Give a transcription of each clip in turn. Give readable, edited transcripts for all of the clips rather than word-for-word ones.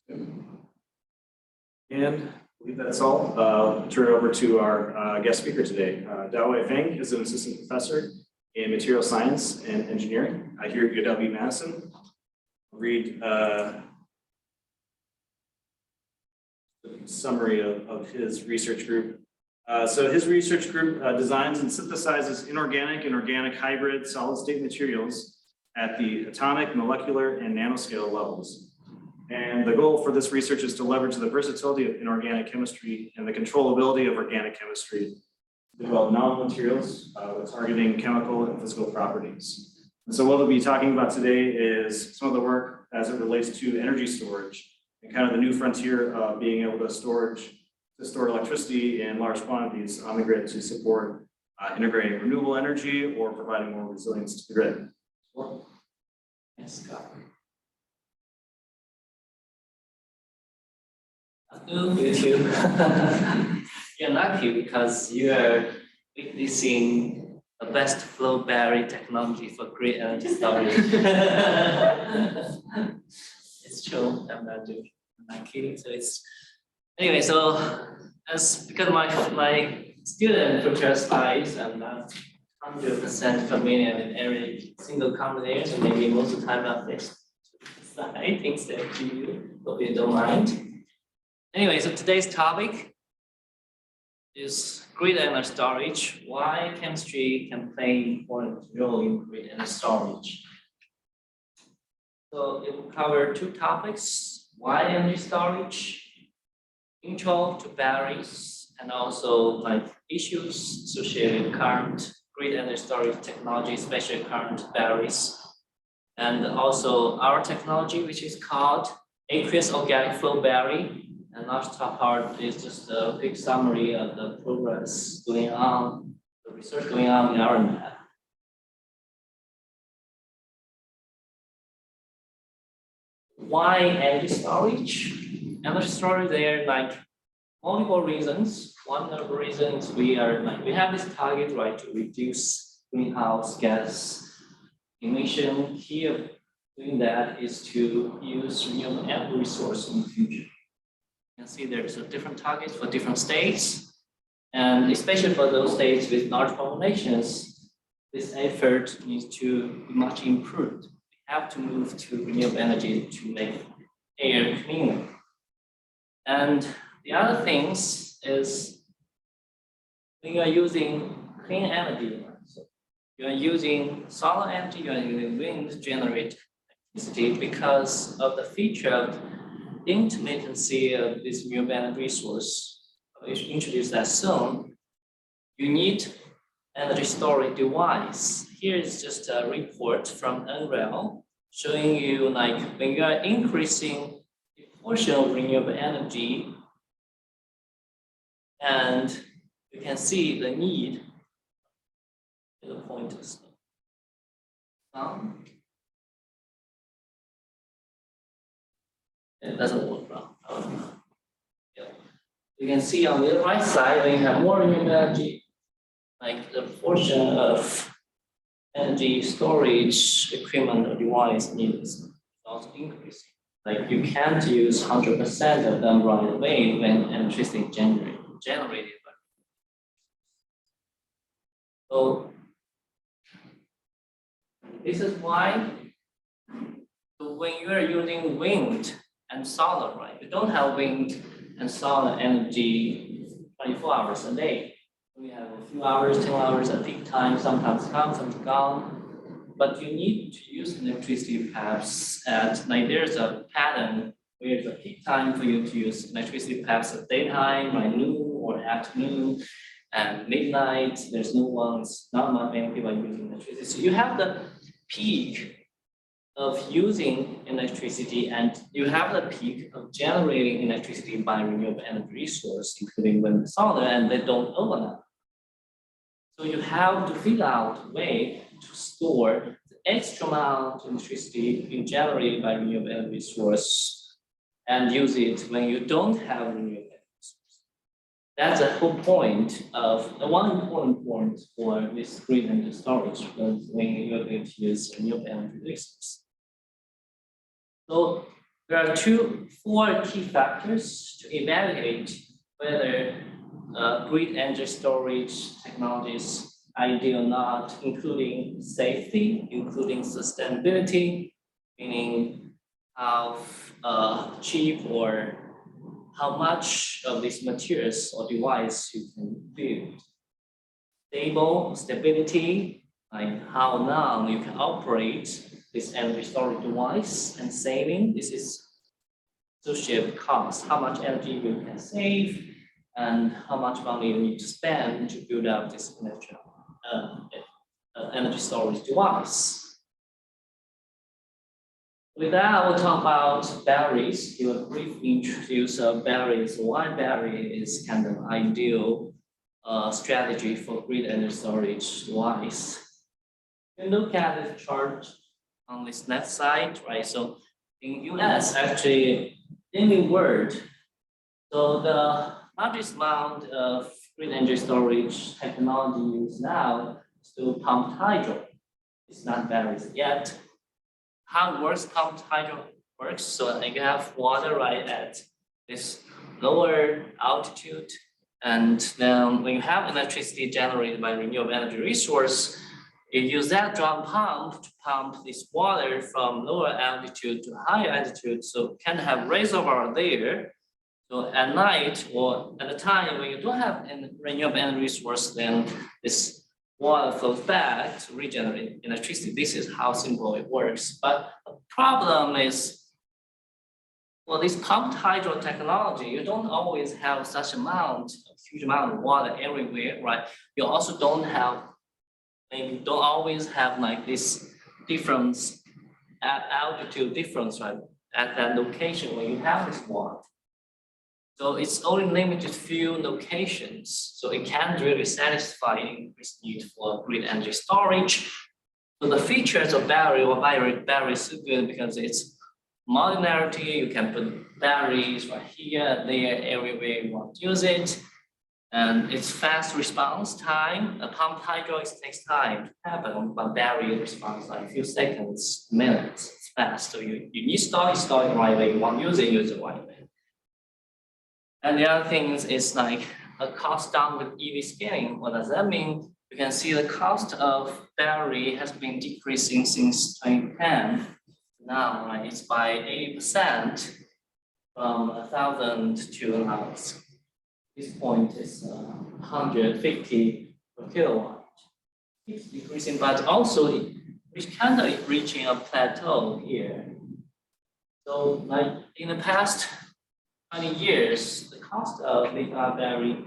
And I believe that's all. Turn it over to our guest speaker today. Dawei Feng is an assistant professor in material science and engineering here at UW-Madison. I'll read a summary of his research group. So his research group designs and synthesizes inorganic and organic hybrid solid-state materials at the atomic, molecular, and nanoscale levels. And the goal for this research is to leverage the versatility of inorganic chemistry and the controllability of organic chemistry to develop novel materials with targeting chemical and physical properties. And so what we'll be talking about today is some of the work as it relates to energy storage and kind of the new frontier of being able to store electricity in large quantities on the grid to support integrating renewable energy or providing more resilience to the grid. Yes, Scott. You too. You're lucky because you are witnessing the best flow battery technology for grid energy storage. It's true. I'm not kidding. So it's anyway. So because my student prepares slides, I'm not 100% familiar with every single combination. Maybe most of the time I'll fix slide things that to you. Hope you don't mind. Anyway, so today's topic is grid energy storage. Why chemistry can play an important role in grid energy storage. So it will cover two topics: why energy storage, intro to batteries, and also like issues associated with current grid energy storage technology, especially current batteries, and also our technology, which is called aqueous organic flow battery. And last top part is just a quick summary of the progress going on, the research going on in our lab. Why energy storage? Energy storage, there are like multiple reasons. One of the reasons we have this target, right, to reduce greenhouse gas emission. Here, doing that is to use renewable energy resource in the future. You can see there's a different targets for different states, and especially for those states with large populations, this effort needs to be much improved. We have to move to renewable energy to make air cleaner. And the other things is when you are using clean energy, so you are using solar energy, you are using wind to generate electricity because of the feature of intermittency of this renewable energy resource. We should introduce that soon. You need energy storage device. Here is just a report from NREL showing you like when you are increasing the portion of renewable energy, and you can see the need to the pointers. It doesn't work well. Yeah. You can see on the right side, when you have more renewable energy, like the portion of energy storage equipment or device needs also increasing. Like you can't use 100% of them right away when electricity generated. So this is why when you are using wind and solar, right? You don't have wind and solar energy 24 hours a day. We have a few hours, 10 hours at peak time, sometimes come, sometimes gone. But you need to use electricity perhaps at, like there's a pattern where it's a peak time for you to use electricity perhaps at daytime, like noon or afternoon, and midnight. There's no ones, not many people are using electricity. So you have the peak of using electricity, and you have the peak of generating electricity by renewable energy resource, including wind and solar, and they don't overlap. So you have to figure out a way to store the extra amount of electricity being generated by renewable energy resource and use it when you don't have renewable energy resource. That's the whole point of the one important point for this grid energy storage when you're going to use renewable energy resource. So There are four key factors to evaluate whether grid energy storage technology is ideal or not, including safety, including sustainability, meaning how cheap or how much of these materials or device you can build. Stability, like how long you can operate this energy storage device, and saving, this is associated with cost, how much energy you can save, and how much money you need to spend to build up this energy storage device. With that, I will talk about batteries. Give a brief introduce of batteries, why battery is kind of ideal strategy for grid energy storage device. You look at this chart on this left side, right? So in US, actually, in the world, so the largest amount of grid energy storage technology used now is to pumped hydro. It's not batteries yet. How it works, pumped hydro works. So you have water right at this lower altitude, and then when you have electricity generated by renewable energy resource, you use that drum pump to pump this water from lower altitude to higher altitude, so can have reservoir there. So at night or at a time when you don't have any renewable energy resource, then this water flows back to regenerate electricity. This is how simple it works. But the problem is, well, this pumped hydro technology, you don't always have such huge amount of water everywhere, right? You also don't always have like this difference, altitude difference, right? At that location where you have this water. So it's only limited few locations. So it can't really satisfy increased need for grid energy storage. So the features of battery is so good because it's modularity. You can put batteries right here, there, everywhere you want to use it. And it's fast response time. A pumped hydro takes time to happen, but battery response like a few seconds, minutes. It's fast. So you need to install it right away. You want to use it right away. And the other thing is like a cost down with EV scaling. What does that mean? You can see the cost of battery has been decreasing since 2010. Now, right, it's by 80% from 1,000 to now. This point is 150 per kilowatt. It's decreasing, but also it's kind of reaching a plateau here. So, like in the past 20 years, the cost of lithium battery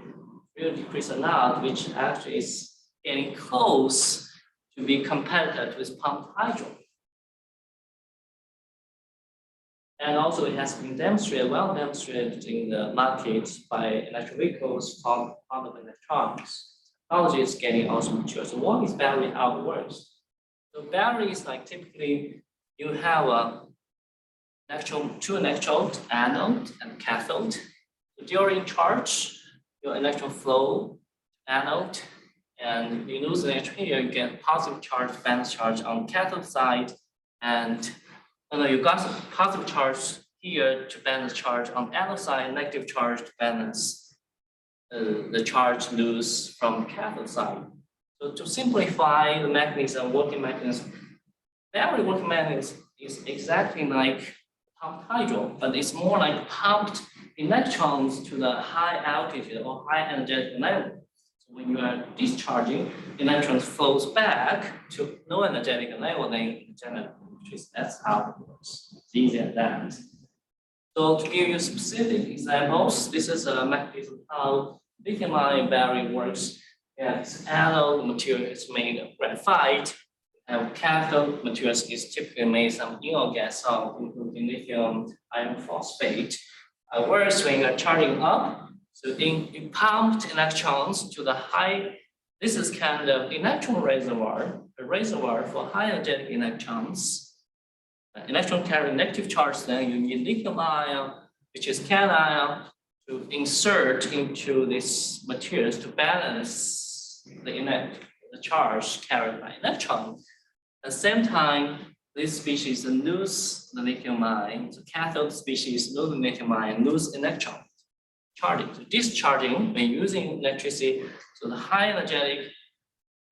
will decrease a lot, which actually is getting close to be competitive with pumped hydro. And also it has been well demonstrated in the market by electric vehicles from quantum electronics. Technology is getting also mature. So what is battery, how it works? So battery is like typically you have two electrodes, anode and cathode. So during charge, your electron flow anode, and you lose electron here, you get positive charge, valence charge on cathode side, and you got some positive charge here to balance charge on anode side, negative charge to balance the charge loose from cathode side. So to simplify the mechanism, working mechanism, battery working mechanism is exactly like pumped hydro, but it's more like pumped electrons to the high altitude or high energetic level. So when you are discharging, electrons flows back to low energetic level, then generate electricity. That's how it works. It's easy as that. So to give you specific examples, this is a mechanism how lithium-ion battery works. Yeah, this anode material is made of graphite. And cathode materials is typically made from inorganic salt, including lithium iron phosphate. It works when you are charging up. So you pumped electrons to the high. This is kind of electron reservoir, a reservoir for high energetic electrons. Electron carry negative charge, then you need lithium ion, which is cation, to insert into these materials to balance the charge carried by electron. At the same time, this species lose the lithium-ion, the cathode species lose the lithium-ion, lose electron charging. So discharging when using electricity, so the high energetic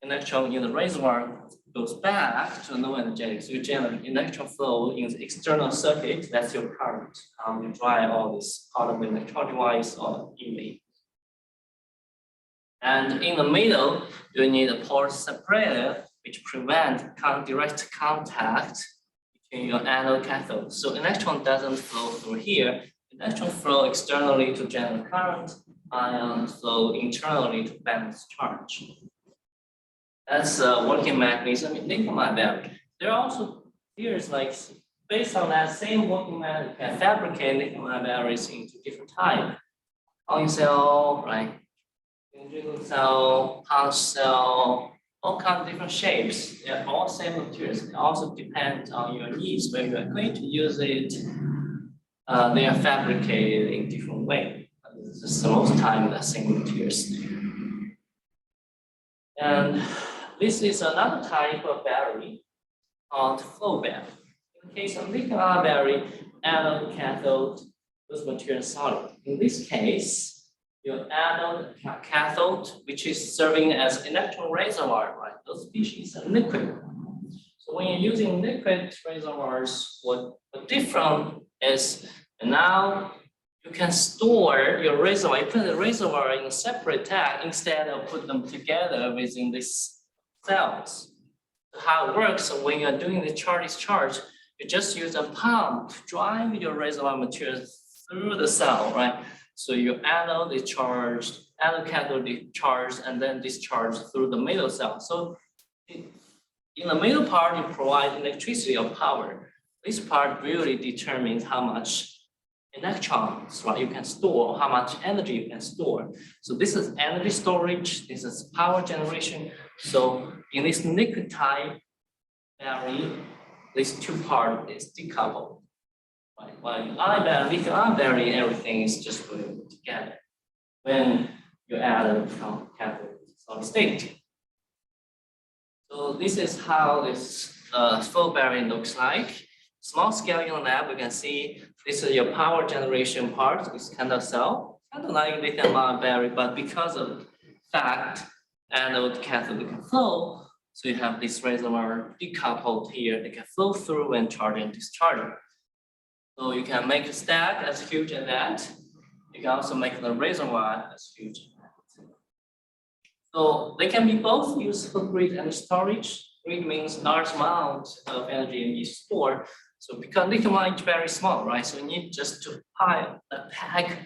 electron in the reservoir goes back to low energetic. So you generate electron flow in the external circuit. That's your current. You drive all this part of the electron device or EV. And in the middle, you need a port separator which prevent direct contact between your anode and cathode. So electron doesn't flow through here. Electron flow externally to generate current, ion flow internally to balance charge. That's a working mechanism in lithium-ion battery. There are also theories like based on that same working mechanism, you can fabricate lithium-ion batteries into different types. Coin cell, right? Cylindrical cell, pouch cell, all kinds of different shapes. They're all same materials. It also depends on your needs, where you are going to use it. They are fabricated in different ways. This is the most time the same materials. And this is another type of battery called flow battery. In the case of lithium-ion battery, anode, cathode, those materials solid. In this case, your anode, cathode, which is serving as electron reservoir, right? Those species are liquid. So when you're using liquid reservoirs, what different is now you can store your reservoir. You put the reservoir in a separate tank instead of put them together within these cells. How it works, so when you're doing the charge-discharge, you just use a pump to drive your reservoir materials through the cell, right? So your anode is charged, anode cathode is charged, and then discharged through the middle cell. So in the middle part, you provide electricity or power. This part really determines how much electrons, right, you can store, how much energy you can store. So this is energy storage, this is power generation. So in this liquid type battery, these two parts is decoupled. Right? While in lithium-ion battery, everything is just put together. When you add a cathode solid state. So this is how this flow battery looks like. Small scale in the lab, you can see this is your power generation part, this kind of cell, kind of like lithium-ion battery, but because of fact, anode, cathode can flow, so you have this reservoir decoupled here. They can flow through and charge and discharge. So you can make a stack as huge as that. You can also make the reservoir as huge as that. So they can be both used for grid and storage. Grid means large amount of energy you need to store. So because lithium-ion is very small, right? So you need just to pack like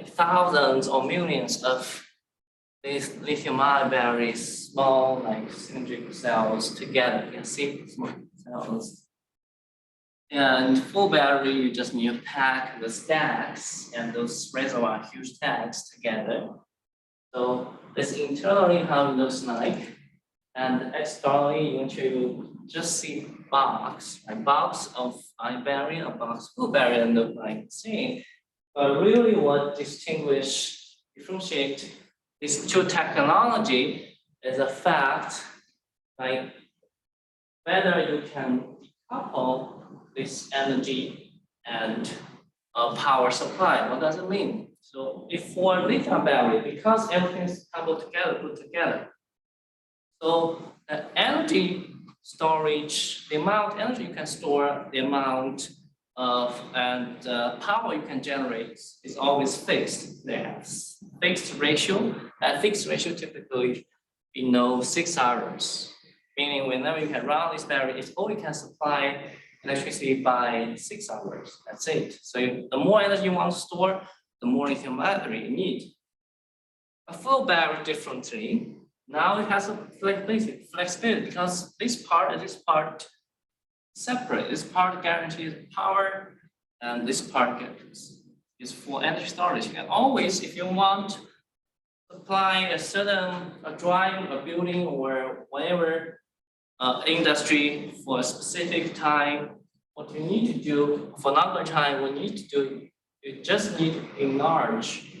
thousands or millions of these lithium-ion batteries, small like cylindrical cells together. You can see small cells. And full battery, you just need to pack the stacks and those reservoir huge stacks together. So this internally how it looks like. And externally, you want to just see box, a box of ion battery, a box full battery look like the same. But really what differentiate these two technology is the fact, like whether you can decouple this energy and power supply. What does it mean? So if for lithium battery, because everything is coupled together, put together, so the energy storage, the amount of energy you can store, the amount of power you can generate is always fixed. There's fixed ratio. That fixed ratio typically 6 hours. Meaning whenever you can run this battery, it only can supply electricity by 6 hours. That's it. So the more energy you want to store, the more lithium battery you need. A full battery differently. Now it has a flexibility because this part and this part separate. This part guarantees power, and this part is for energy storage. You can always, if you want, supply a drive, a building, or whatever industry for a specific time. What you need to do for longer time, what you need to do, you just need to enlarge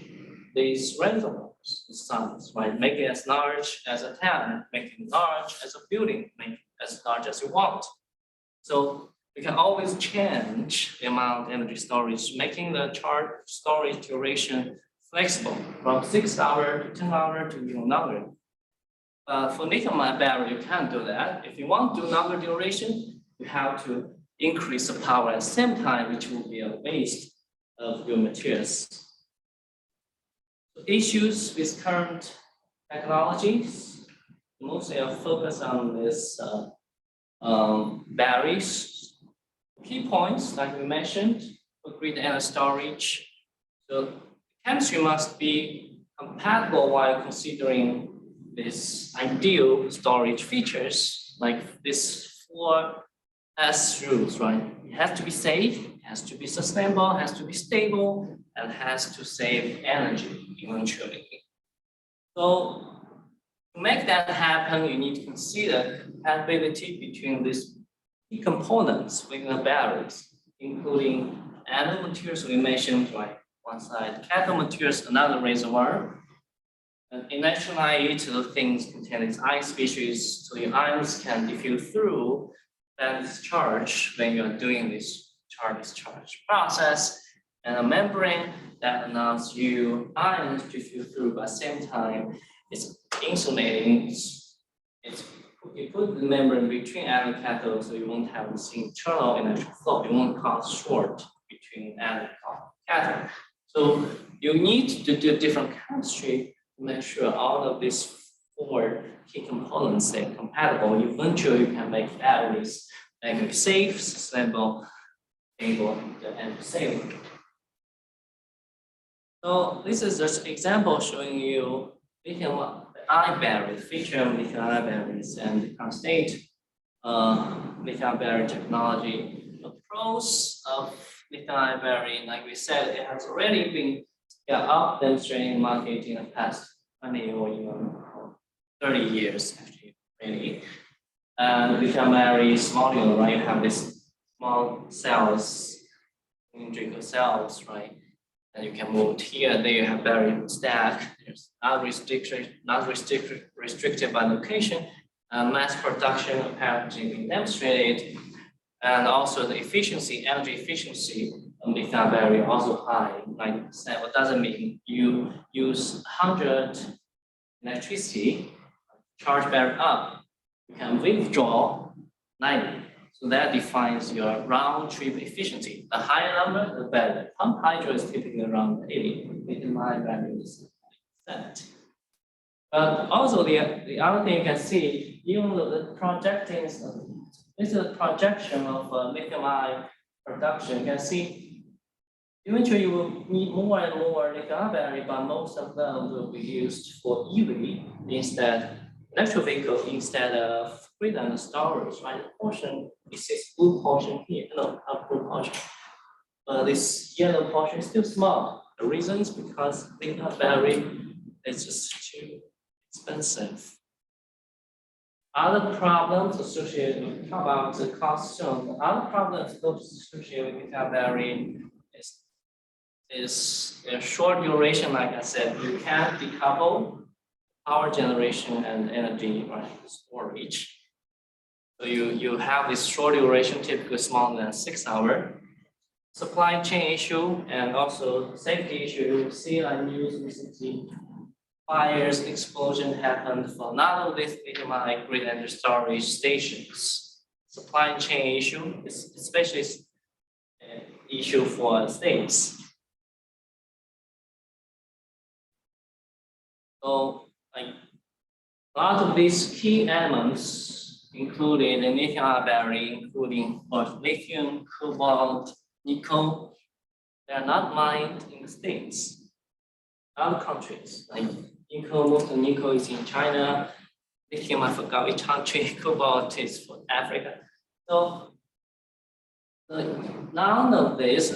these reservoirs. The size, right? Make it as large as a town, make it large as a building, make it as large as you want. So we can always change the amount of energy storage, making the charge storage duration flexible from 6 hours to 10 hours to even longer. For lithium-ion battery, you can't do that. If you want to do longer duration, you have to increase the power at the same time, which will be a waste of your materials. So issues with current technologies, mostly are focused on this batteries. Key points, like we mentioned, for grid energy storage. So chemistry must be compatible while considering this ideal storage features, like this 4S rules, right? It has to be safe, it has to be sustainable, it has to be stable, and has to save energy eventually. So to make that happen, you need to consider compatibility between these key components within the batteries, including anode materials we mentioned, right? One side, cathode materials, another reservoir. And electrolyte things containing ion species, so your ions can diffuse through that discharge when you are doing this charge-discharge process, and a membrane that allows you ions to diffuse through, but at the same time, it's insulating. You put the membrane between anode and cathode, so you won't have this internal electric flow. You won't cause short between anode and cathode. So you need to do different chemistry to make sure all of these 4 key components are compatible. Eventually, you can make batteries that can be safe, sustainable, stable, and safe. So this is just an example showing you lithium-ion batteries, feature of lithium-ion batteries, and the current state lithium battery technology. The pros of lithium-ion battery, like we said, it has already been up demonstrating in market in the past 20 or even 30 years, actually, really. Lithium battery is modular, right? You have these small cells, cylindrical cells, right? And you can move here, there you have battery stack. There's not restricted by location. Mass production apparently being demonstrated. And also the efficiency, energy efficiency of lithium battery also high, 90%. What does it mean? You use 100 electricity, charge battery up, you can withdraw 90. So that defines your round trip efficiency. The higher number, the better. Pump hydro is typically around 80. Lithium-ion battery is 90%. But also the other thing you can see, even though the projecting is this is a projection of lithium-ion production. You can see eventually you will need more and more lithium-ion battery, but most of them will be used for EV instead, electric vehicle instead of grid and storage, right? The portion is this blue portion here, no, not blue portion. This yellow portion is still small. The reason is because lithium battery is just too expensive. Other problems associated with, how about the cost shown? Other problems associated with lithium battery is a short duration, like I said, you can't decouple power generation and energy storage. So you have this short duration, typically smaller than 6 hours. Supply chain issue and also safety issue. You will see on news recently, fires, explosion happened for not only lithium-ion grid energy storage stations. Supply chain issue is especially an issue for states. So like a lot of these key elements included in lithium-ion battery, including lithium, cobalt, nickel, they are not mined in the States. Other countries, like nickel, most of nickel is in China, lithium, I forgot which country, cobalt is for Africa. So none of this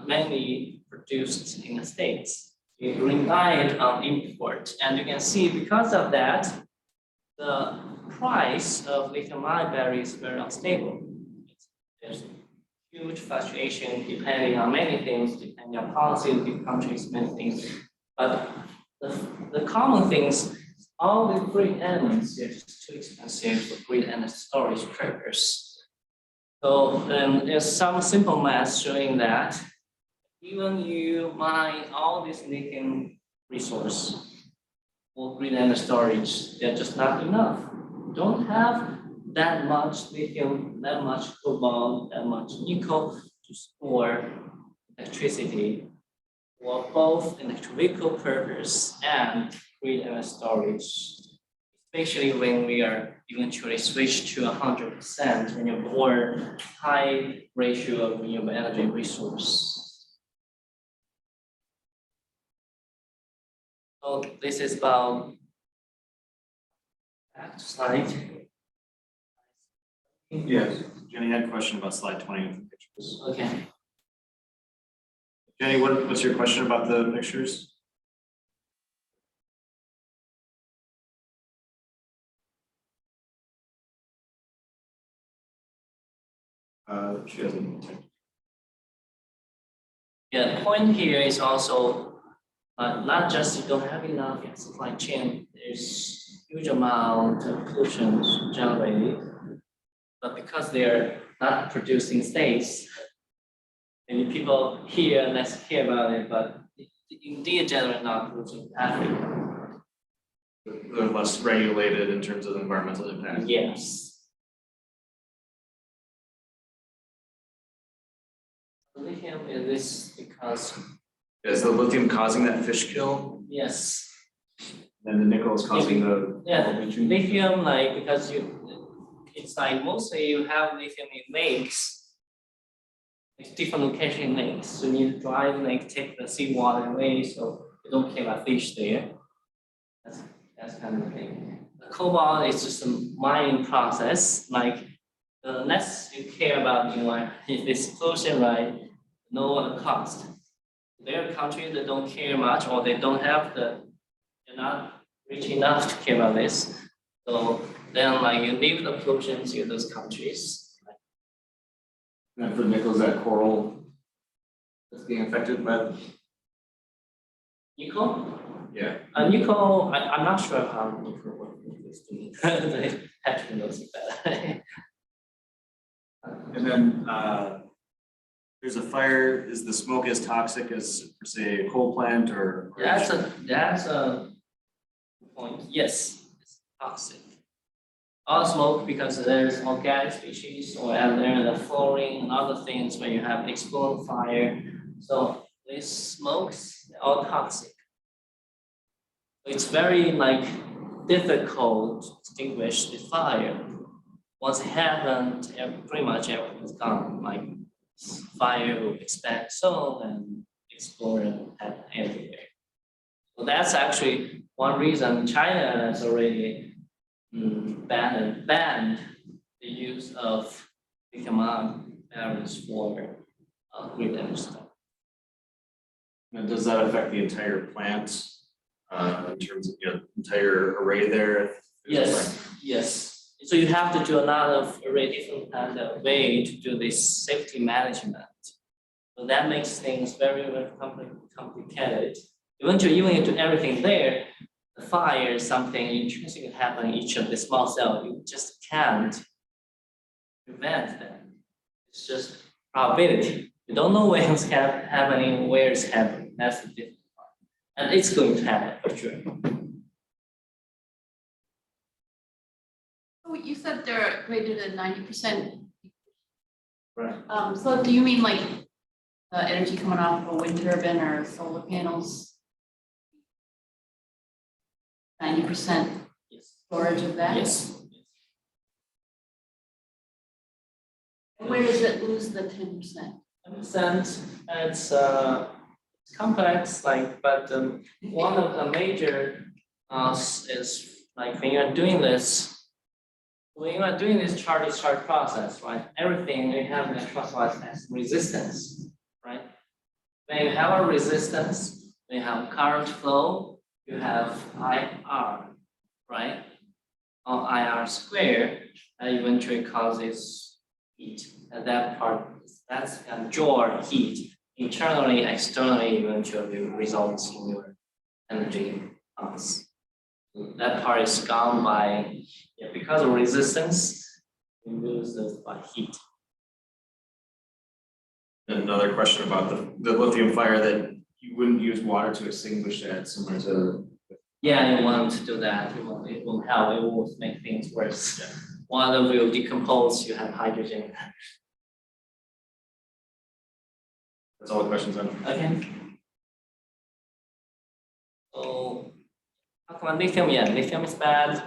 mainly produced in the States. We relied on import, and you can see because of that, the price of lithium-ion battery is very unstable. There's huge fluctuation depending on many things, depending on policy of the countries, many things. But the common things, all the grid elements are just too expensive for grid energy storage purpose. So there's some simple math showing that even you mine all this lithium resource for grid energy storage, they're just not enough. You don't have that much lithium, that much cobalt, that much nickel to store electricity for both electric vehicle purpose and grid energy storage. Especially when we are eventually switch to 100% renewable or high ratio of renewable energy resource. So this is about back to slide. Yes, Jenny had a question about slide 20 of the pictures. Okay. Jenny, what's your question about the pictures? She doesn't. Yeah, the point here is also not just you don't have enough supply chain, there's huge amount of pollution generated, but because they're not producing states, maybe people here less care about it, but indeed generally not polluting Africa. They're less regulated in terms of environmental impact. Yes. Lithium is this because Is the lithium causing that fish kill? yes. And the nickel is causing Yeah, lithium because it's mostly you have lithium in lakes. It's different location in lakes. So you need to drive take the seawater away so you don't kill a fish there. That's kind of the thing. The cobalt is just a mining process. The less you care about if it's pollution, no cost. There are countries that don't care much or they don't have they're not rich enough to care about this. So then you leave the pollution to those countries. And for nickel, is that coral that's being affected by Nickel? Yeah. Nickel, I'm not sure how nickel is doing. They have to know better. And then there's a fire. Is the smoke as toxic as, per se, a coal plant or That's a point. Yes, it's toxic. All smoke because there's organic species or there the fluorine and other things when you have exploding fire. So these smokes are all toxic. It's very difficult to extinguish the fire. Once it happens, pretty much everything's gone. Fire will expand so and explode everywhere. So that's actually one reason China has already banned the use of lithium-ion batteries for grid energy storage. And does that affect the entire plant in terms of entire array there? Yes. So you have to do a lot of different kind of way to do this safety management. So that makes things very, very complicated. Eventually, even if you do everything there, the fire is something intrinsically happen in each of the small cells. You just can't prevent them. It's just probability. You don't know when it's happening, where it's happening. That's the difficult part. And it's going to happen for sure. So you said they're greater than 90%. Right. So do you mean the energy coming off of a wind turbine or solar panels? 90% Yes. storage of that? Yes. And where does it lose the 10%? 10%. It's complex, but one of the major is when you are doing this. When you are doing this charge process, everything you have in classified as resistance, right? When you have a resistance, when you have current flow, you have IR, right? Or IR square, that eventually causes heat. And that part, that's draw heat internally, externally, eventually results in your energy loss. That part is gone by, because of resistance, you lose this by heat. And another question about the lithium fire that you wouldn't use water to extinguish that, similar to. Yeah, you want to do that. It won't help. It will make things worse. Water will decompose. You have hydrogen. That's all the questions I have. Okay. So, how come lithium? Yeah, lithium is bad.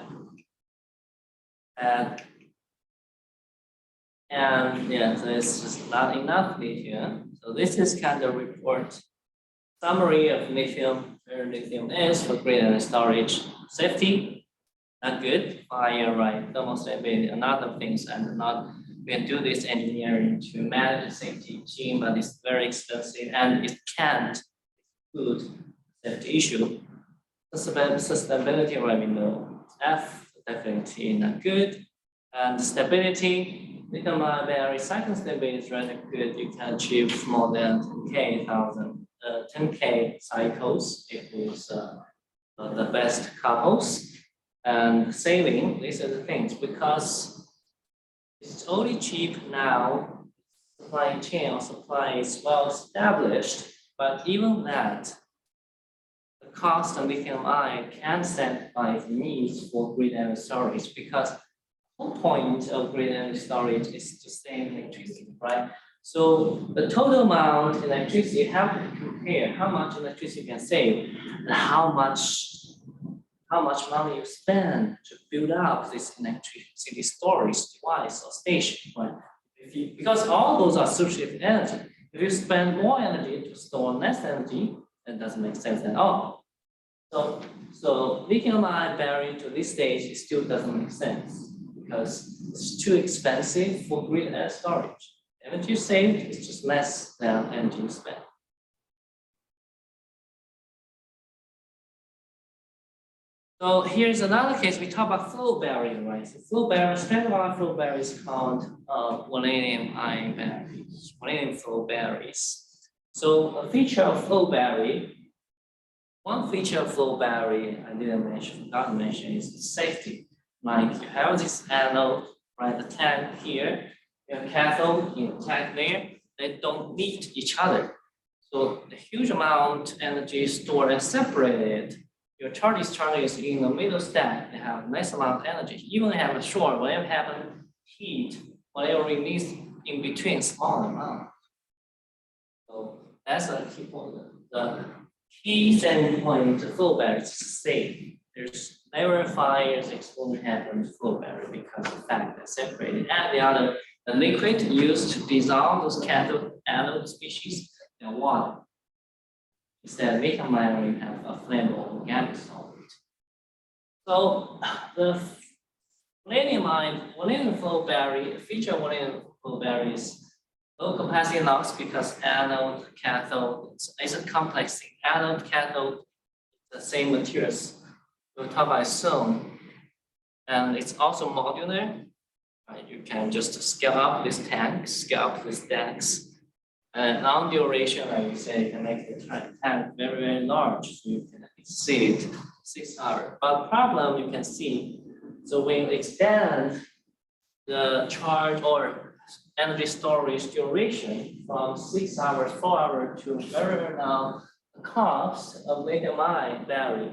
Bad. And yeah, so it's just not enough lithium. So this is kind of report summary of lithium, where lithium is for grid and storage. Safety, not good. Fire, right? Thermal stability, and other things, and not we can do this engineering to manage the safety regime, but it's very expensive and it can't include safety issue. Sustainability, right? We know F definitely not good, and stability. Lithium-ion battery cycle stability is rather good. You can achieve more than 10K cycles if it's the best couples. And saving, these are the things, because it's only cheap now, supply chain or supply is well established, but even that, the cost of lithium-ion can satisfy the needs for grid energy storage, because the whole point of grid energy storage is to save electricity, right? So the total amount of electricity, you have to compare how much electricity you can save and how much money you spend to build up this electricity storage device or station, right? Because all those are associated with energy. If you spend more energy to store less energy, that doesn't make sense at all. So lithium-ion battery to this stage, it still doesn't make sense because it's too expensive for grid energy storage. Energy saved is just less than energy spent. So here's another case. We talk about flow barrier, right? So flow barrier, standard flow barrier is called vanadium-ion batteries, vanadium flow batteries. So a feature of flow barrier, one feature of flow barrier I forgot to mention is safety. Like you have this anode, right? The tank here, you have cathode in the tank there. They don't meet each other. So the huge amount of energy is stored and separated. Your charge discharge is in the middle stack. They have nice amount of energy. Even if you have a short, whatever happens, heat, whatever released in between, small amount. So that's a key point. The key selling point to flow barrier is safe. There's never fires explosion happens flow barrier because of the fact that separated. And the liquid used to dissolve those cathode anode species in water. Instead, lithium-ion we have a flammable organic solvent. So the vanadium flow barrier, feature of vanadium flow barrier is low capacity loss because anode, cathode, it's a complex thing. Anode, cathode, the same materials. We'll talk about soon. And it's also modular. Right? You can just scale up this tank, scale up these stacks. And long duration, I would say, you can make the tank very, very large. So you can exceed 6 hours. But problem you can see, so when you extend the charge or energy storage duration from 6 hours, 4 hours to very long, the cost of lithium-ion battery,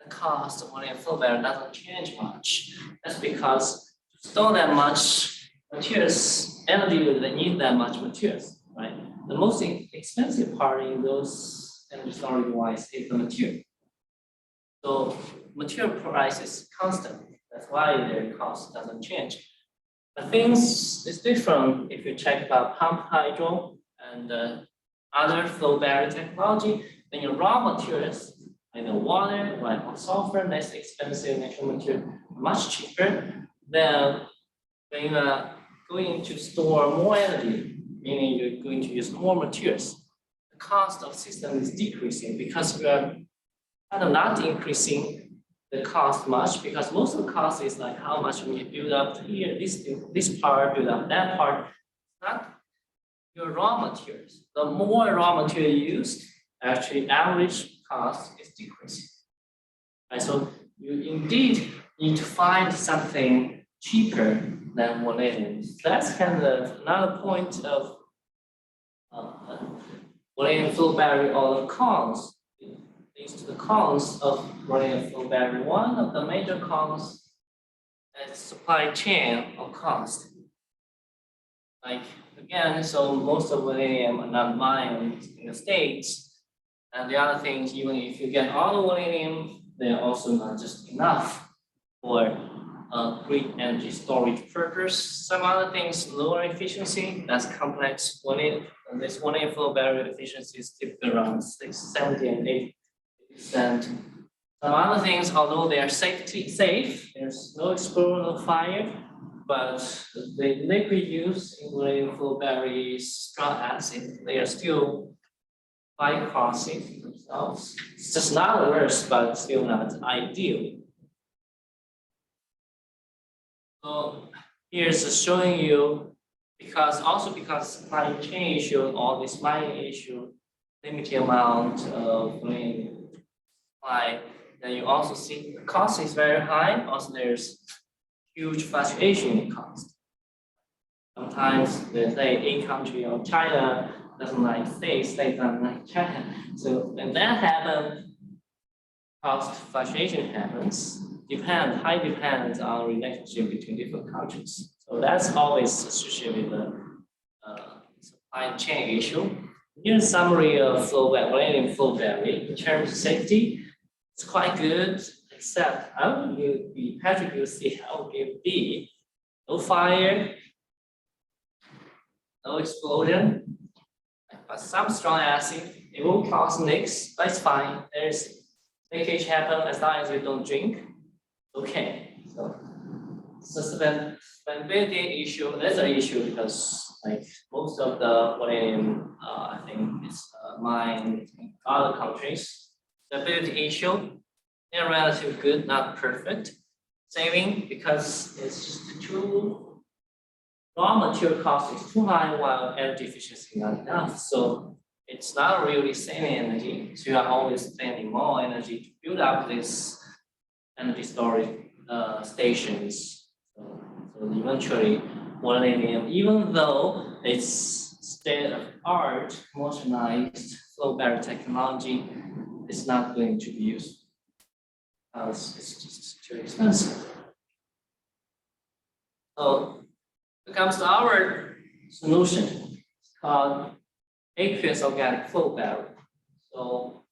the cost of vanadium flow barrier doesn't change much. That's because to store that much materials, energy, they need that much materials, right? The most expensive part in those energy storage devices is the material. So material price is constant. That's why their cost doesn't change. The things is different if you check about pump hydro and other flow barrier technology. Then your raw materials, like the water, like sulfur, less expensive natural material, much cheaper than when you are going to store more energy. Meaning you're going to use more materials. The cost of system is decreasing because we are kind of not increasing the cost much because most of the cost is like how much we build up here, this part, build up that part, not your raw materials. The more raw material used, actually average cost is decreasing. Right, so you indeed need to find something cheaper than vanadium. That's kind of another point of vanadium-flow battery or the cons. It leads to the cons of vanadium-flow battery. One of the major cons is supply chain or cost. Like again, so most of vanadium are not mined in the States. And the other things, even if you get all the vanadium, they're also not just enough for grid energy storage purpose. Some other things, lower efficiency, that's complex. This vanadium-flow battery efficiency is typically around 70 and 80%. Some other things, although they are safe, there's no explosion, no fire, but the liquid used in vanadium-flow batteries, strong acid, they are still quite corrosive themselves. It's just not worse, but still not ideal. So here's showing you, because supply chain issue, all this mining issue, limited amount of vanadium supply, then you also see the cost is very high. Also, there's huge fluctuation in cost. Sometimes they say a country or China doesn't like States doesn't like China. So when that happens, cost fluctuation happens. High depends on relationship between different countries. So that's always associated with the supply chain issue. Here's a summary of vanadium-flow battery. In terms of safety, it's quite good, except I will give B. Patrick will see I will give B. No fire, no explosion, but some strong acid. It will cause leaks. That's fine. There's leakage happen as long as you don't drink. Okay, so sustainability issue. That's an issue because like most of the vanadium, I think it's mined in other countries. Stability issue, they're relatively good, not perfect. Saving because it's just too raw material cost is too high while energy efficiency not enough. So it's not really saving energy. So you are always spending more energy to build up this energy storage stations. So eventually, vanadium, even though it's state-of-art modernized flow battery technology, it's not going to be used because it's just too expensive. So it comes to our solution. It's called aqueous organic flow battery. So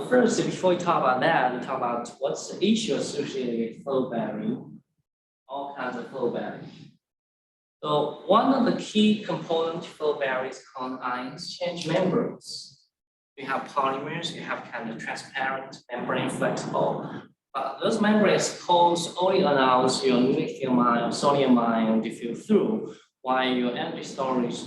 first, before we talk about that, we talk about what's the issue associated with flow battery, all kinds of flow battery. So one of the key components of flow battery is called ion exchange membranes. You have polymers, you have kind of transparent membrane flexible. Those membranes only allows your lithium-ion, sodium-ion to diffuse through, while your energy storage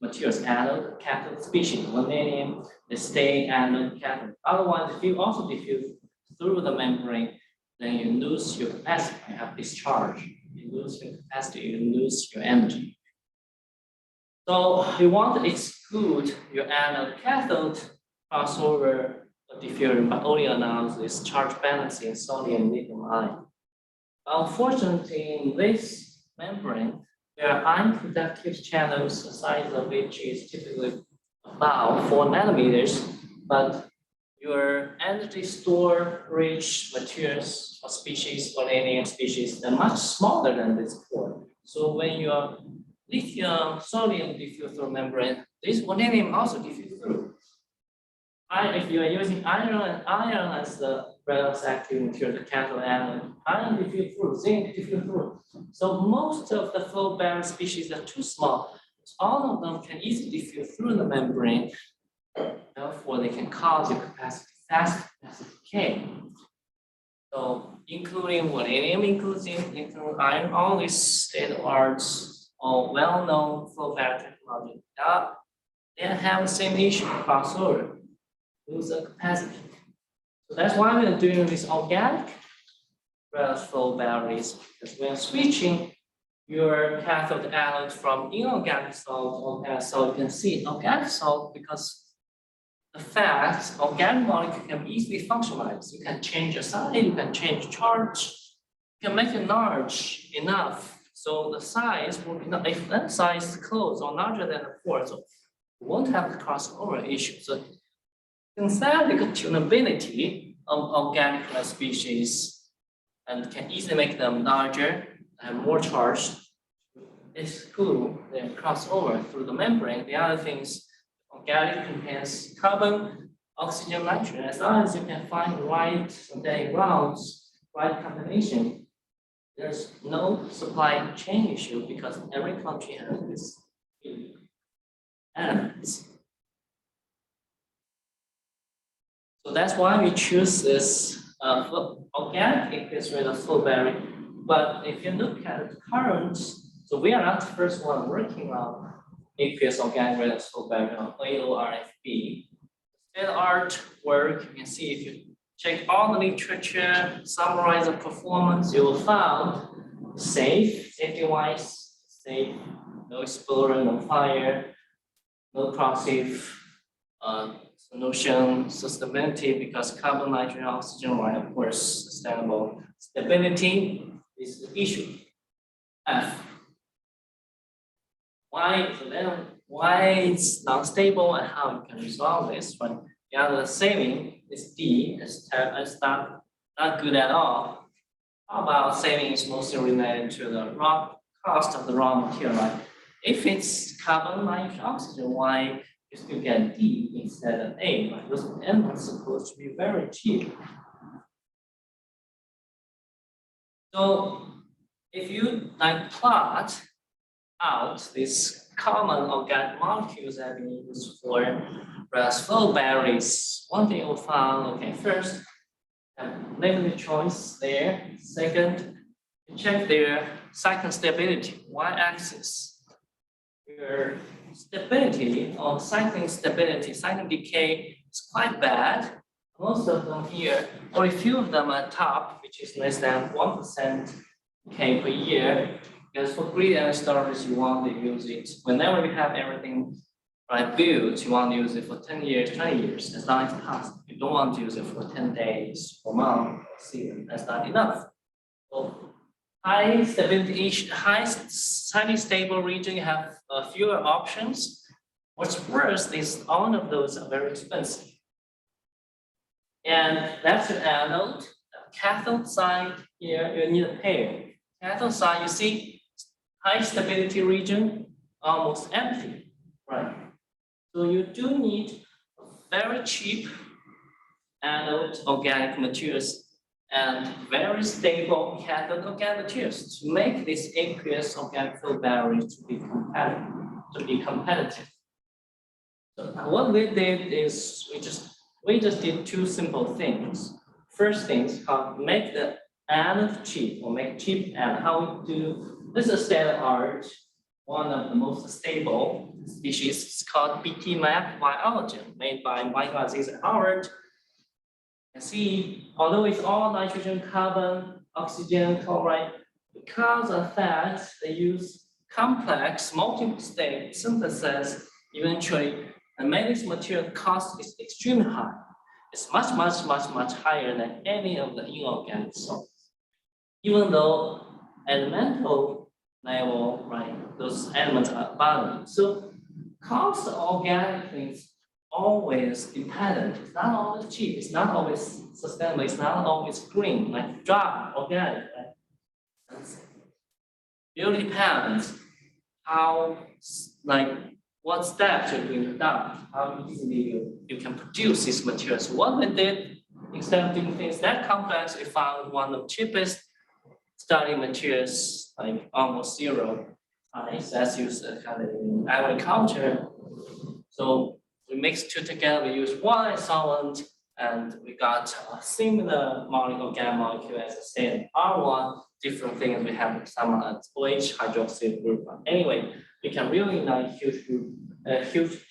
materials, anode, cathode species, vanadium, they stay anode, cathode. Otherwise, if you also diffuse through the membrane, then you lose your capacity. You have discharge. You lose your capacity. You lose your energy. So you want to exclude your anode, cathode crossover diffusion, but only allows this charge balancing sodium lithium-ion. Unfortunately, in this membrane, there are unconductive channels, the size of which is typically about 4 nanometers, but your energy storage materials or species, vanadium species, are much smaller than this 4. So when your lithium, sodium diffuse through membrane, this vanadium also diffuse through. If you are using iron as the redox active material, the cathode anode, iron diffuse through, zinc diffuse through. So most of the flow battery species are too small. All of them can easily diffuse through the membrane. Therefore, they can cause your capacity fast decay. So including vanadium, including iron, all these state-of-art or well-known flow battery technology, they have the same issue, crossover. Lose the capacity. So that's why we are doing this organic flow batteries, because we are switching your cathode anode from inorganic salt to organic salt. You can see organic salt because the fact organic molecule can be easily functionalized. You can change the size, you can change charge, you can make it large enough. So the size will be not, if that size is close or larger than the 4, so you won't have the crossover issue. So synthetic tunability of organic species and can easily make them larger and more charged. It's good, they cross over through the membrane. The other things, organic contains carbon, oxygen, nitrogen. As long as you can find the right synthetic routes, right combination, there's no supply chain issue because every country has this elements. So that's why we choose this organic aqueous rate of flow bearing. But if you look at the current, so we are not the first one working on aqueous organic rate of flow bearing on AORFB. State art work, you can see if you check all the literature, summarize the performance, you will find safe, safety-wise, safe, no explosion, no fire, no corrosive solution, sustainability because carbon, nitrogen, oxygen are of course sustainable. Stability is the issue. F. Why? So then, why it's not stable and how you can resolve this? Right? The other saving is D. It's not good at all. How about saving is mostly related to the raw cost of the raw material? Right? If it's carbon, nitrogen, oxygen, why you still get D instead of A? Right? Those elements are supposed to be very cheap. So if you plot out these common organic molecules that we use for RAS flow batteries, one thing you'll find, okay, first, limited choice there. Second, you check their cycle stability, y-axis. Your stability or cycling stability, cycling decay is quite bad. Most of them here, or a few of them at top, which is less than 1% K per year. Because for grid energy storage, you want to use it whenever you have everything built, you want to use it for 10 years, 20 years, as long as possible. You don't want to use it for 10 days, or month, or season. That's not enough. So high stability, highly stable region, you have fewer options. What's worse is all of those are very expensive. And that's your anode. The cathode side here, you need a pair. Cathode side, you see, high stability region, almost empty, right? So you do need very cheap anode organic materials and very stable cathode organic materials to make this aqueous organic flow battery to be competitive. So what we did is we just did two simple things. First thing is how to make the anode cheap or make cheap anode. How we do this is state of art. One of the most stable species is called BT-MAP biogen, made by Michael Aziz and Howard. You can see, although it's all nitrogen, carbon, oxygen, chloride, because of that, they use complex multi-state synthesis eventually, and make this material cost is extremely high. It's much higher than any of the inorganic salts. Even though elemental level, right, those elements are abundant. So cost of organic things always dependent. It's not always cheap, it's not always sustainable, it's not always green, like dry, organic, right? It really depends how, what steps you're going to adopt, how easily you can produce these materials. So what we did, instead of doing things that complex, we found one of the cheapest starting materials, like almost zero price. That's used kind of in agriculture. So we mixed two together. We used one solvent, and we got a similar organic molecule as the same R1. Different things. We have some OH hydroxyl group. Anyway, we can really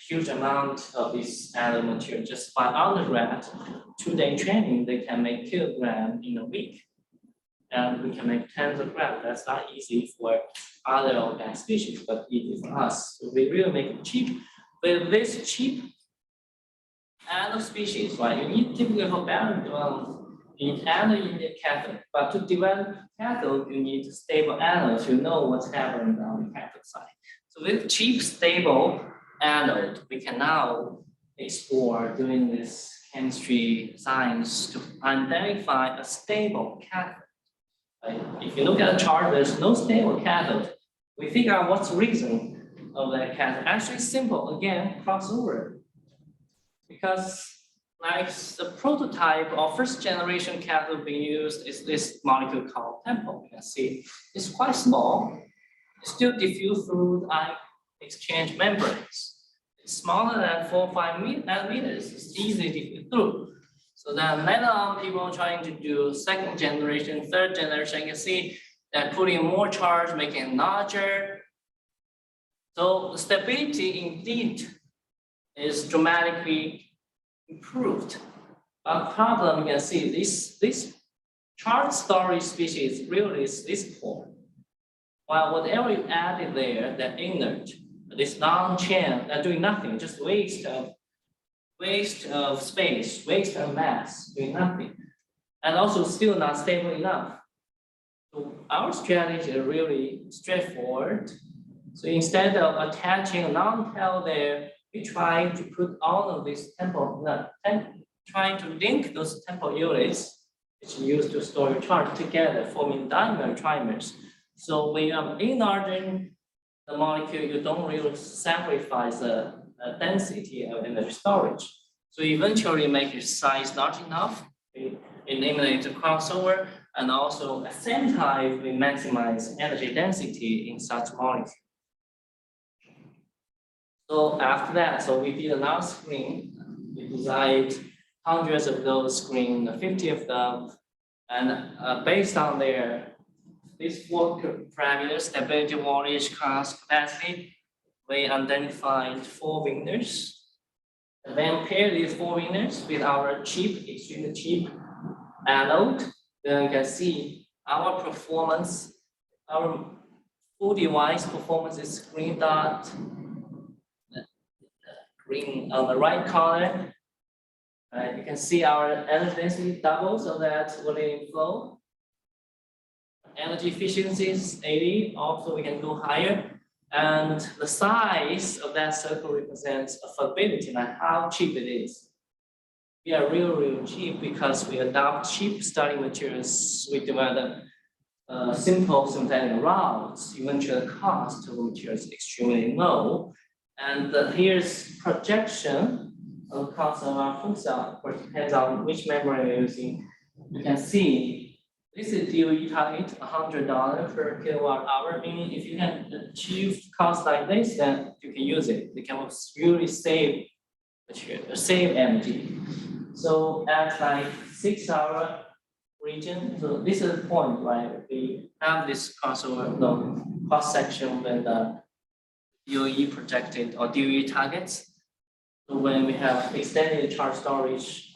huge amount of this anode material just by undergrad 2-day training. They can make kilogram in a week. And we can make tens of grams. That's not easy for other organic species, but easy for us. So we really make it cheap. With this cheap anode species, right? You need typically for battery development, you need anode, you need cathode. But to develop cathode, you need stable anodes. You know what's happening on the cathode side. So with cheap, stable anode, we can now explore doing this chemistry science to identify a stable cathode. Right? If you look at the chart, there's no stable cathode. We figure out what's the reason of that cathode. Actually, simple again, crossover. Because like the prototype of first generation cathode being used is this molecule called tempo. You can see it's quite small. It's still diffuse through ion exchange membranes. It's smaller than 4 or 5 nanometers. It's easy to diffuse through. So then later on, people are trying to do second generation, third generation. You can see they're putting more charge, making it larger. So the stability indeed is dramatically improved. But problem, you can see this charge storage species really is this form. While whatever you added there, that inert, this non-chain, they're doing nothing, just waste of space, waste of mass, doing nothing. And also still not stable enough. So our strategy is really straightforward. So instead of attaching a non-tail there, we try to put all of these trying to link those tempo units, which you use to store your charge together, forming dimer trimers. So when you have enlarging the molecule, you don't really sacrifice the density of energy storage. So eventually make your size large enough, we eliminate the crossover, and also at the same time, we maximize energy density in such molecule. So after that, so we did another screen. We designed hundreds of those screens, 50 of them, and based on these 4 parameters, stability, voltage, cost, capacity, we identified 4 winners. And then pair these 4 winners with our cheap, extremely cheap anode. Then you can see our performance, our full device performance is green dot. Green on the right corner, you can see our energy density doubles of that Vanadium-Flow. Energy efficiency is 80, also we can go higher. And the size of that circle represents affordability, like how cheap it is. We are real cheap because we adopt cheap starting materials. We develop simple synthetic routes. Eventually the cost of the material is extremely low. And here's projection of the cost of our full cell. Of course, depends on which memory you're using. You can see this is DOE target, $100 per kilowatt hour. Meaning, if you can achieve cost like this, then you can use it. You can really save material, save energy. So at like 6-hour region, so this is the point, right? We have this crossover, cross section with the DOE projected or DOE targets. So when we have extended charge storage,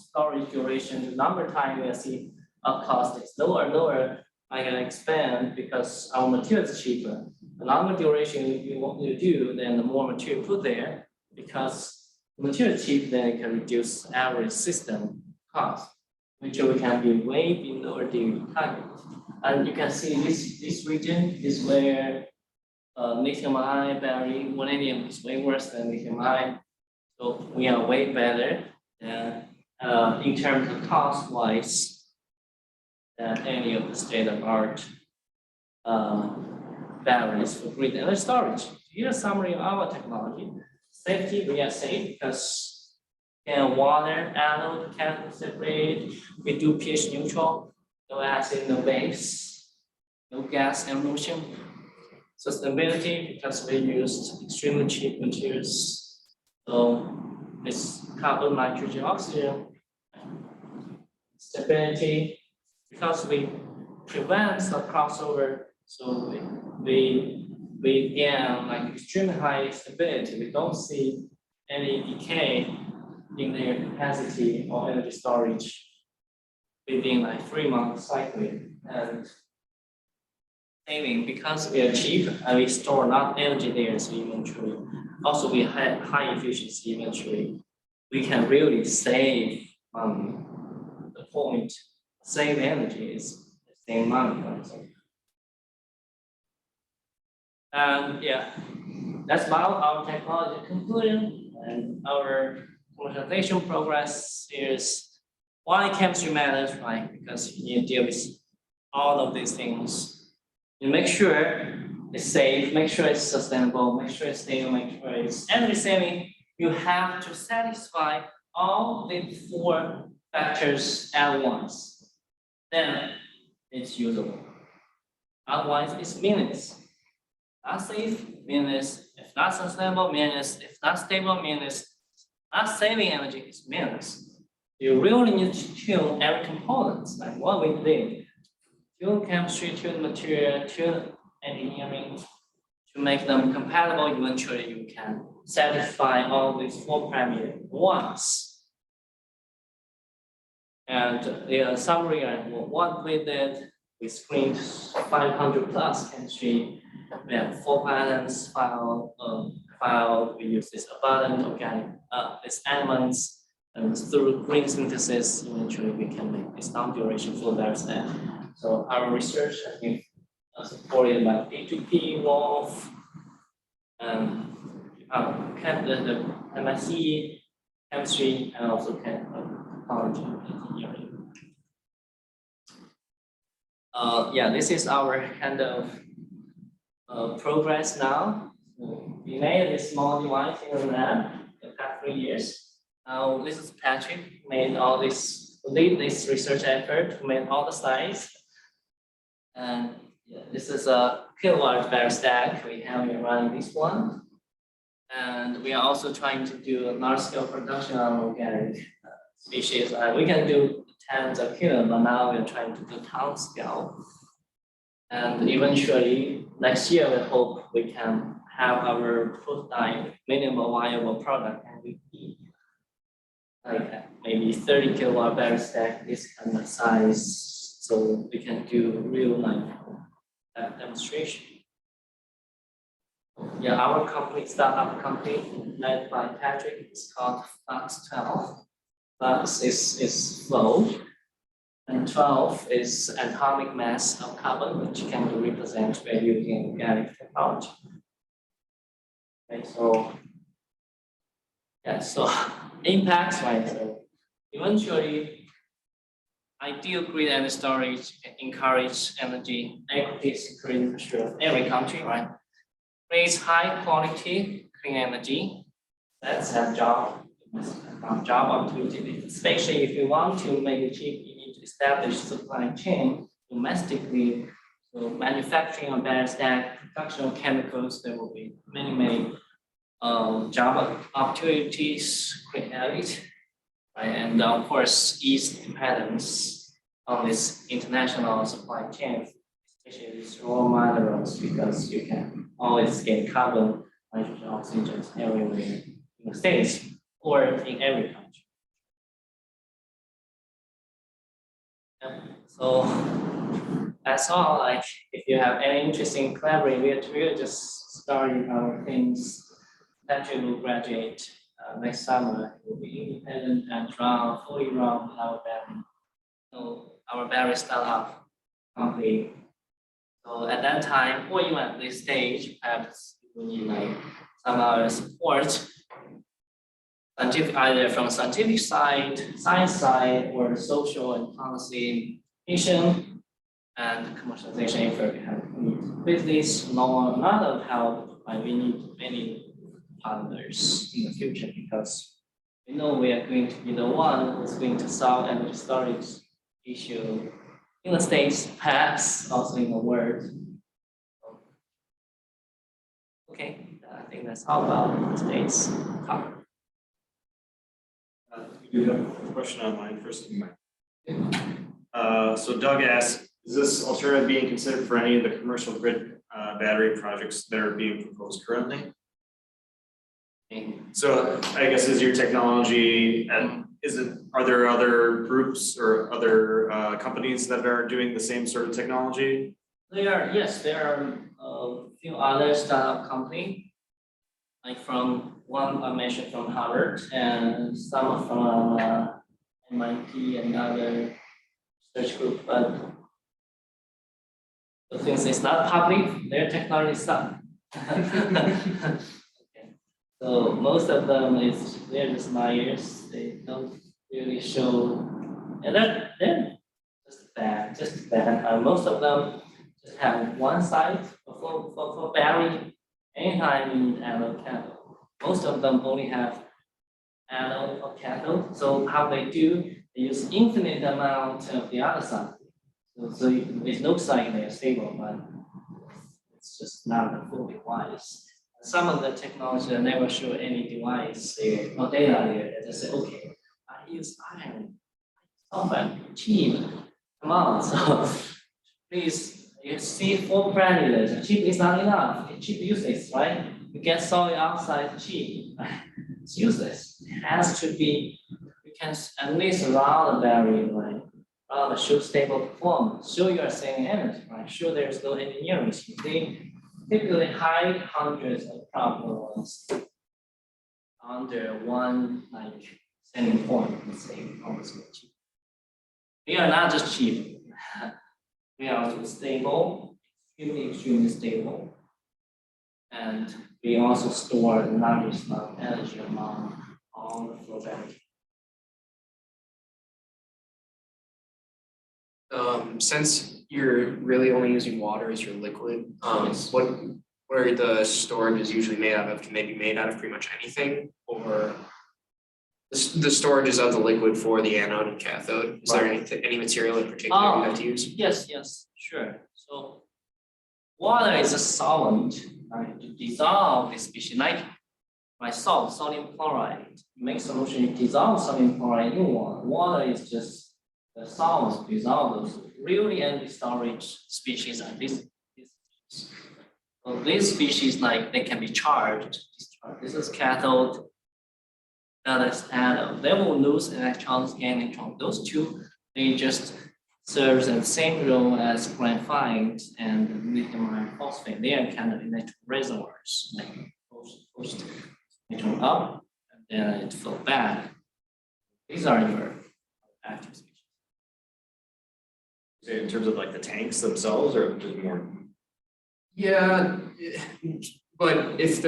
storage duration to number time, we see our cost is lower. I can expand because our material is cheaper. The longer duration you want to do, then the more material put there. Because the material is cheap, then it can reduce average system cost, which we can be way below DOE target. And you can see this region is where lithium-ion battery, vanadium is way worse than lithium-ion. So we are way better than, in terms of cost-wise than any of the state-of-art batteries for grid energy storage. Here's a summary of our technology. Safety, we are safe because water, anode, cathode separate. We do pH neutral, no acid, no base, no gas emission. Sustainability, because we used extremely cheap materials. So it's carbon, nitrogen, oxygen. Stability, because we prevent the crossover. So we gain like extremely high stability. We don't see any decay in their capacity or energy storage within like 3-month cycling. And saving, because we are cheap and we store a lot of energy there, so eventually also we have high efficiency. Eventually we can really save money. The point, save energy is save money. And yeah, that's about our technology conclusion and our commercialization progress is why chemistry matters, right? Because you need to deal with all of these things. You make sure it's safe, make sure it's sustainable, make sure it's stable, make sure it's energy saving. You have to satisfy all the 4 factors at once. Then it's usable. Otherwise, it's meaningless. Not safe, meaningless. If not sustainable, meaningless. If not stable, meaningless. Not saving energy is meaningless. You really need to tune every component, like what we did. Tune chemistry, tune material, tune engineering to make them compatible. Eventually, you can satisfy all these 4 parameters once. And the summary of what we did, we screened 500 plus chemistry. We have 4 patents filed. We use this abundant organic these elements, and through green synthesis, eventually we can make this long-duration flow diaphragm. So our research has been supported by P2P, WOLF, and the MSc chemistry, and also technology engineering. Yeah, this is our kind of progress now. We made this small device in the lab in the past 3 years. Now this is Patrick, lead this research effort, made all the slides. And yeah, this is a kilowatt battery stack. We have been running this one. And we are also trying to do a large scale production on organic species. We can do tens of kilos, but now we're trying to do ton scale. And eventually, next year, we hope we can have our prototype minimum viable product MVP, like maybe 30 kilowatt battery stack, this kind of size, so we can do real life demonstration. Yeah, our company, startup company, led by Patrick, it's called Flux 12. Flux is flow, and 12 is atomic mass of carbon, which can be represented by using organic technology. Okay, so yeah, so impacts, right? So eventually, ideal grid energy storage encourage energy equity security for sure every country, right? Creates high quality clean energy. That's a job opportunity. Especially if you want to make it cheap, you need to establish supply chain domestically. So manufacturing of battery stack, production of chemicals, there will be many job opportunities created, right? And of course, ease dependence on this international supply chain, especially with raw materials, because you can always get carbon, nitrogen, oxygen everywhere in the States or in every country. So that's all. Like, if you have any interesting collaborating, we're just starting our things. Patrick will graduate next summer. He will be independent and fully run our battery. So our battery startup company. So at that time, or even at this stage, perhaps we need like some other support, either from scientific side, science side, or social and policy vision and commercialization effort. We need business, not of help, but we need many partners in the future, because we know we are going to be the one who's going to solve energy storage issue in the States, perhaps also in the world. Okay, I think that's all about today's talk. You have a question on mine first. So Doug asked, is this alternative being considered for any of the commercial grid battery projects that are being proposed currently? So I guess is your technology, and are there other groups or other companies that are doing the same sort of technology? Yes, there are a few other startup companies, like from one I mentioned from Harvard, and some from MIT and other research group. But since it's not public, their technology is Okay. So most of them they're just liars. They don't really show, and they're just bad. Most of them just have one side for battery. Anytime you need anode cathode, most of them only have anode or cathode. So how they do? They use infinite amount of the other side. So it looks like they're stable, but it's just not fully wise. Some of the technology never show any device there or data there. They just say, okay, I use iron, sulfur, cheap. Come on, so please, you see 4 parameters. Cheap is not enough. Cheap useless, right? You get solid oxide cheap. It's useless. It has to be, you can at least run the battery, right? Show stable performance, show you are saving energy, right? Show there's no engineering issue. They typically hide hundreds of problems under one selling point, let's say, almost cheap. We are not just cheap. We are also stable, extremely stable. And we also store the largest amount of energy among all the flow batteries. Since you're really only using water as your liquid, what are the storages usually made out of? Can they be made out of pretty much anything, or the storages of the liquid for the anode and cathode? Is there any material in particular you have to use? Yes, sure. So water is a solvent, right? To dissolve this species, like salt, sodium chloride. You make solution, you dissolve sodium chloride in water. Water is just the solvents dissolve those. Really energy storage species are these species. So these species, they can be charged. This is cathode, that is anode. They will lose electrons, gain electrons. Those two, they just serve the same role as graphite and lithium-ion phosphate. They are kind of electron reservoirs. Push electron up, and then it flow back. These are your active species. In terms of the tanks themselves, or just more? Yeah, but yes,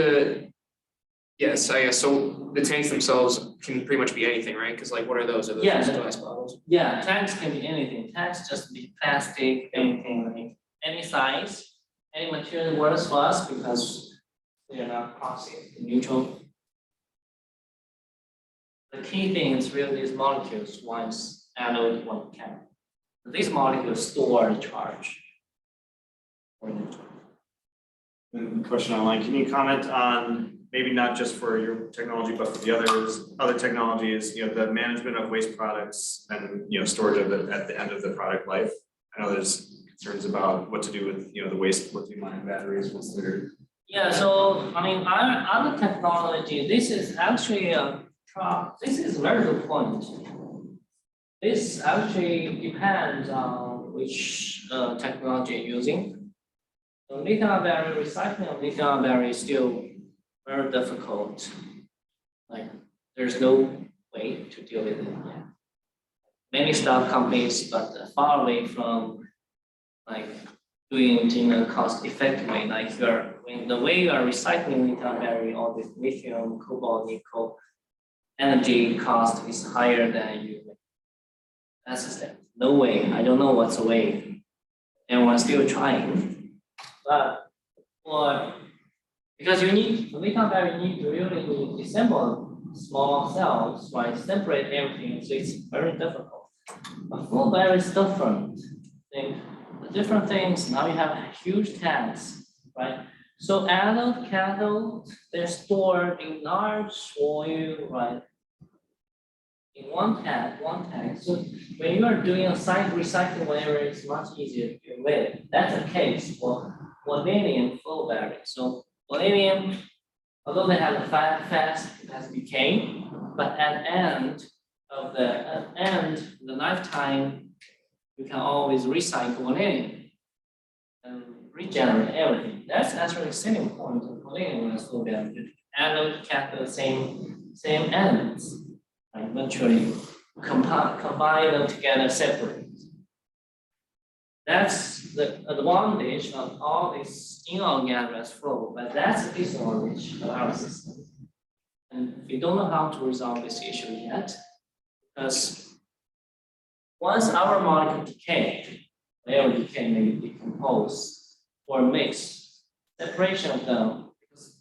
I guess so. The tanks themselves can pretty much be anything, right? Because what are those? Are those just glass bottles? Yeah, tanks can be anything. Tanks just be plastic, anything, any size, any material works for us because they are not toxic, neutral. The key thing is really these molecules, one's anode, one cathode. These molecules store the charge. Question online, can you comment on, maybe not just for your technology, but for the other technologies, the management of waste products and, storage of it at the end of the product life? I know there's concerns about what to do with, the waste lithium-ion batteries once they're. Yeah, so, our other technology, this is actually this is a very good point. This actually depends on which technology you're using. So lithium battery, recycling of lithium battery is still very difficult. There's no way to deal with it yet. Many startup companies, but far away from doing it in a cost-effective way. The way you are recycling lithium battery, all this lithium, cobalt, nickel, energy cost is higher than you. That's a step. No way. I don't know what's the way. Everyone's still trying. But because you need lithium battery, you need to really assemble small cells, right? Separate everything. So it's very difficult. But full battery is different. The different things, now you have huge tanks, right? So anode, cathode, they're stored in large volume, right? In one tank. So when you are doing a site recycling, whatever, it's much easier to do with. That's the case for vanadium flow battery. So vanadium, although they have a fast capacity decay, but at the end of the lifetime, you can always recycle vanadium and regenerate everything. That's actually the selling point of vanadium as flow battery. Anode, cathode, same elements. Eventually combine them together separate. That's the advantage of all this inorganic flow, but that's the disadvantage of our system. And we don't know how to resolve this issue yet, because once our molecule decay, they will decay, maybe decompose or mix, separation of them,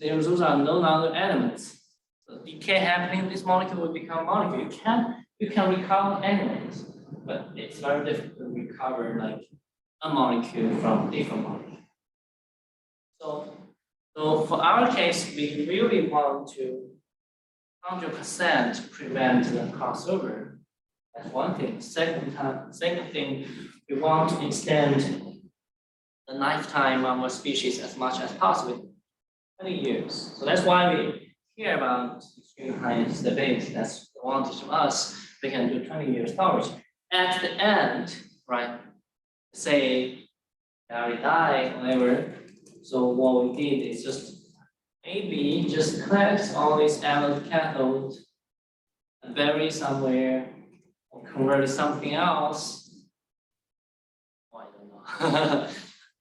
because those are no longer elements. So decay happening, this molecule will become molecule. You can recover anyways, but it's very difficult to recover like a molecule from different molecule. So for our case, we really want to 100% prevent the crossover. That's one thing. Second thing, we want to extend the lifetime of our species as much as possible, 20 years. So that's why we hear about extreme high stability. That's the advantage of us. We can do 20 years storage. At the end, right? Say, we die, whatever. So what we did is maybe just collect all these anode cathode and bury somewhere or convert to something else. Oh, I don't know.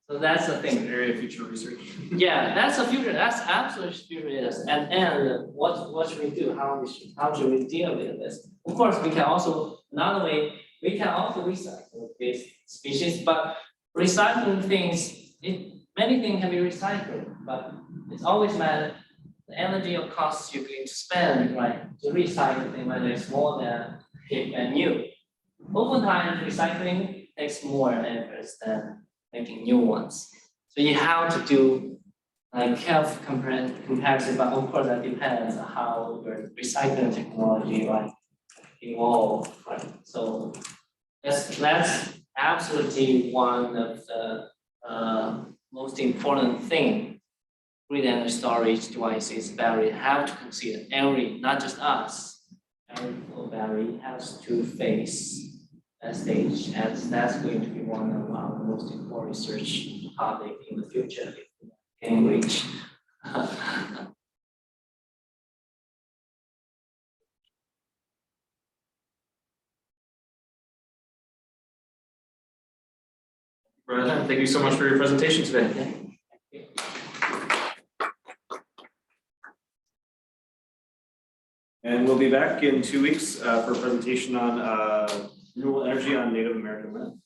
So that's the thing. Area of future research. Yeah, that's a future. That's absolutely future. Yes. And what should we do? How should we deal with this? Of course, we can also another way. We can also recycle this species, but recycling things, many things can be recycled, but it's always matter the energy or costs you're going to spend, right, to recycle things, whether it's more than hip and new. Oftentimes, recycling takes more efforts than making new ones. So you have to do like careful comparison, but of course that depends on how your recycling technology evolve, right? So that's absolutely one of the most important thing grid energy storage devices battery have to consider. Not just us, every battery has to face that stage, and that's going to be one of our most important research topic in the future if we can reach. Brad, thank you so much for your presentation today. And we'll be back in 2 weeks for a presentation on renewable energy on Native American land.